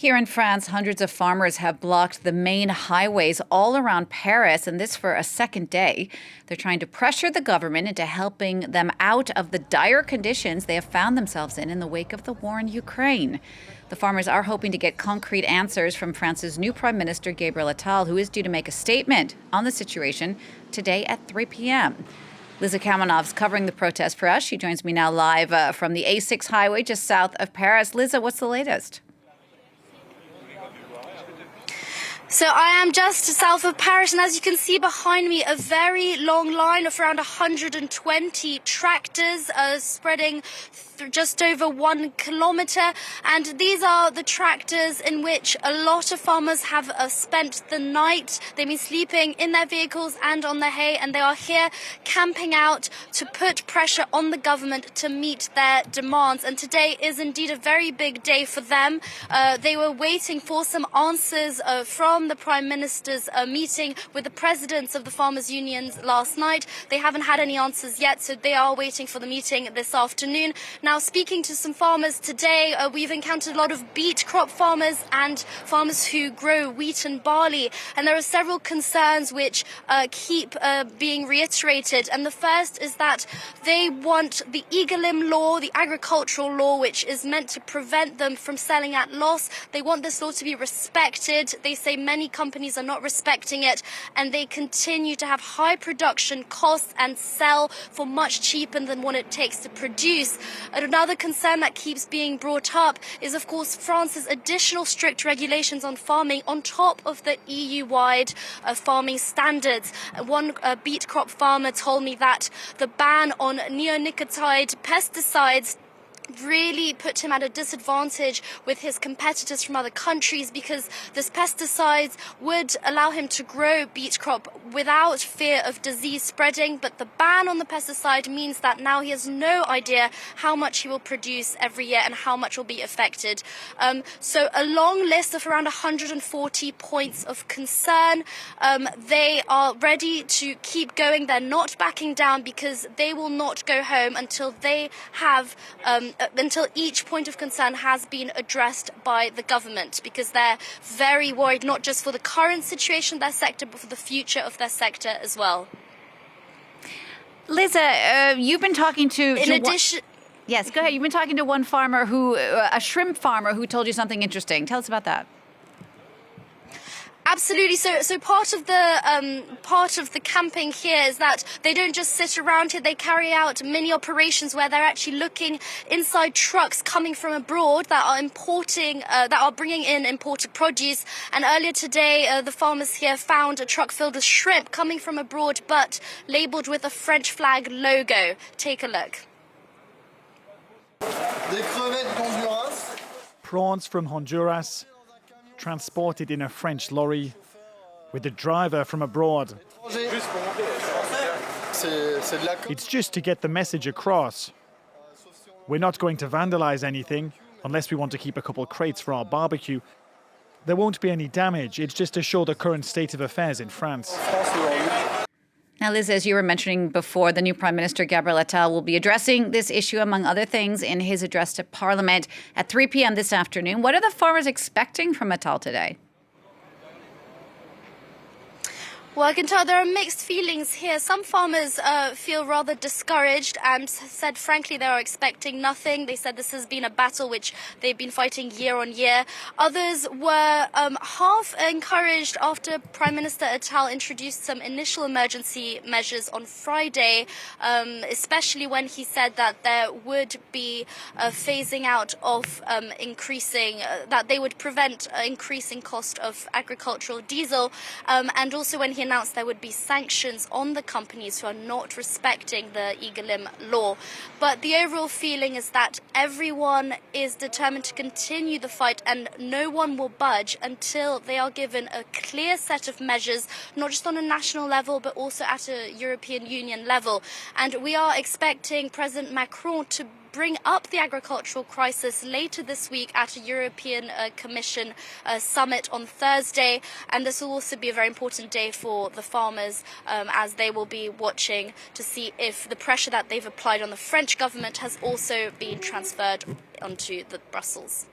Here in France, hundreds of farmers have blocked the main highways all around Paris, and this for a second day. They're trying to pressure the government into helping them out of the dire conditions they have found themselves in the wake of the war in Ukraine. The farmers are hoping to get concrete answers from France's new Prime Minister, Gabriel Attal, who is due to make a statement on the situation today at 3 p.m. Liza Kaminov is covering the protest for us. She joins me now live from the A6 highway just south of Paris. Liza, what's the latest? So I am just south of Paris, and as you can see behind me, a very long line of around 120 tractors spreading just over 1 kilometre. And these are the tractors in which a lot of farmers have spent the night. They've been sleeping in their vehicles and on the hay, and they are here camping out to put pressure on the government to meet their demands. And today is indeed a very big day for them. They were waiting for some answers from the Prime Minister's meeting with the presidents of the farmers' unions last night. They haven't had any answers yet, so they are waiting for the meeting this afternoon. Now, speaking to some farmers today, we've encountered a lot of beet crop farmers and farmers who grow wheat and barley. And there are several concerns which keep being reiterated. And the first is that they want the EGalim law, the agricultural law, which is meant to prevent them from selling at loss. They want this law to be respected. They say many companies are not respecting it, and they continue to have high production costs and sell for much cheaper than what it takes to produce. Another concern that keeps being brought up is, of course, France's additional strict regulations on farming on top of the EU-wide farming standards. One beet crop farmer told me that the ban on neonicotide pesticides really put him at a disadvantage with his competitors from other countries, because this pesticides would allow him to grow beet crop without fear of disease spreading. But the ban on the pesticide means that now he has no idea how much he will produce every year and how much will be affected. So a long list of around 140 points of concern. They are ready to keep going. They're not backing down, because they will not go home until they have until each point of concern has been addressed by the government, because they're very worried, not just for the current situation of their sector, but for the future of their sector as well. Liza, you've been talking to... In addition... Yes, go ahead. You've been talking to one farmer a shrimp farmer who told you something interesting. Tell us about that. Absolutely. So part of the camping here is that they don't just sit around here. They carry out mini operations where they're actually looking inside trucks coming from abroad that are bringing in imported produce. And earlier today, the farmers here found a truck filled with shrimp coming from abroad, but labelled with a French flag logo. Take a look. Prawns from Honduras, transported in a French lorry with a driver from abroad. It's just to get the message across. We're not going to vandalize anything unless we want to keep a couple crates for our barbecue. There won't be any damage. It's just to show the current state of affairs in France. Now, Liz, as you were mentioning before, the new Prime Minister, Gabriel Attal, will be addressing this issue, among other things, in his address to Parliament at 3 p.m. this afternoon. What are the farmers expecting from Attal today? Well, I can tell there are mixed feelings here. Some farmers feel rather discouraged and said, frankly, they are expecting nothing. They said this has been a battle which they've been fighting year on year. Others were half encouraged after Prime Minister Attal introduced some initial emergency measures on Friday, especially when he said that there would be a phasing out of that they would prevent increasing cost of agricultural diesel, and also when he announced there would be sanctions on the companies who are not respecting the EGalim law. But the overall feeling is that everyone is determined to continue the fight, and no one will budge until they are given a clear set of measures, not just on a national level, but also at a European Union level. And we are expecting President Macron to bring up the agricultural crisis later this week at a European Commission summit on Thursday. And this will also be a very important day for the farmers, as they will be watching to see if the pressure that they've applied on the French government has also been transferred onto the Brussels.